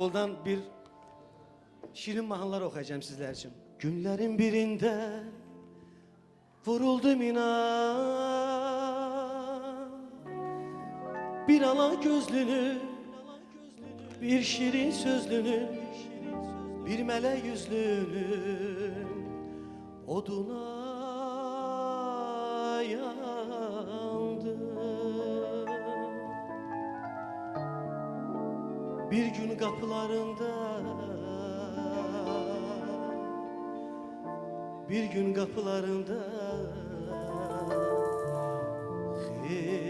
Oradan bir şirin mahnılar okuyacağım sizler için. Günlerin birinde vuruldum inan, bir ala gözlünü, bir şirin sözlünü, bir mele yüzlünün oduna yandım. Bir gün kapılarında, bir gün kapılarında hayli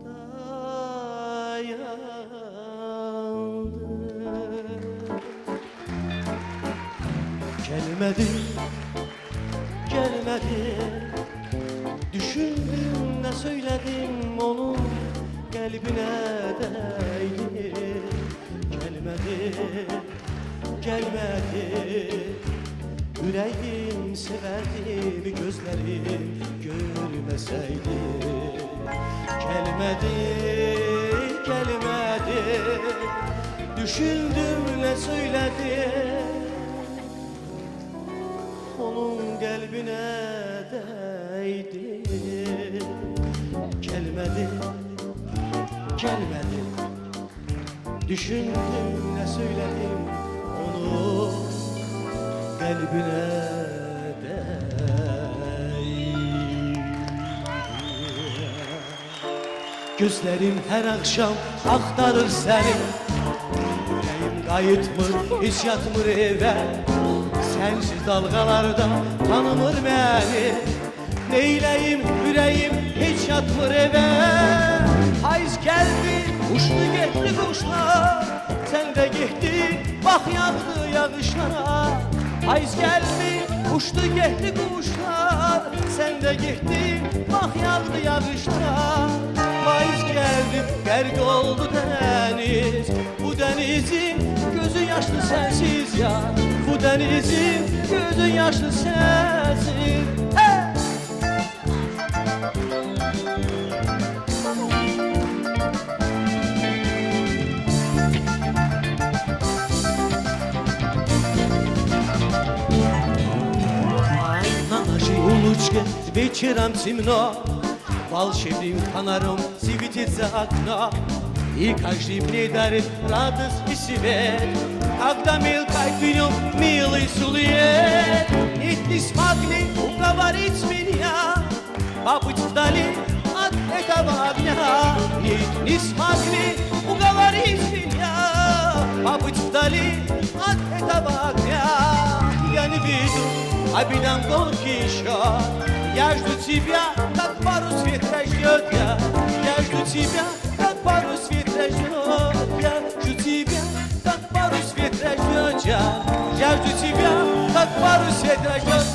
dayandım. Gelmedi, gelmedi, düşündüm ne söyledim onun kalbine değdi. Gelmedi, gelmedi, yüreğim severdi gözlerim görmeseydi. Gelmedi, gelmedi, düşündüm ne söyledi onun kalbine değdi. Gelmedi, gelmedi, düşündüm ne söyledim onu kalbine değdi. Gözlerim her akşam aktarır seni, yüreğim kayıtmır hiç yatmır eve. Sensiz dalgalarda tanımır beni, neyleyim yüreğim hiç yatmır eve. Hayız geldi, uçtu gitti kuşlar, sen de gittin, bak yağdı yağışlara. Hayız geldi, uçtu gitti kuşlar, sen de gittin, bak yağdı yağışlara. Hayız geldi, gerg oldu deniz, bu denizin gözü yaşlı sensiz ya. Bu denizin gözü yaşlı sensiz. Hey! Uluczkę wieczorem zimno, волшебным фонарем светится окно, и каждый мне дарит радость и свет, когда мелькает в нем милый силуэт. Ведь не смогли уговорить меня побыть вдали от этого огня. Ведь не смогли уговорить меня побыть вдали от этого огня. Я не вижу обидам горький счет, я жду тебя, как парус ветра ждет я. Я жду тебя, как парус ветра ждет. Я жду тебя, как парус ветра ждет я. Я жду тебя, как парус ветра ждет.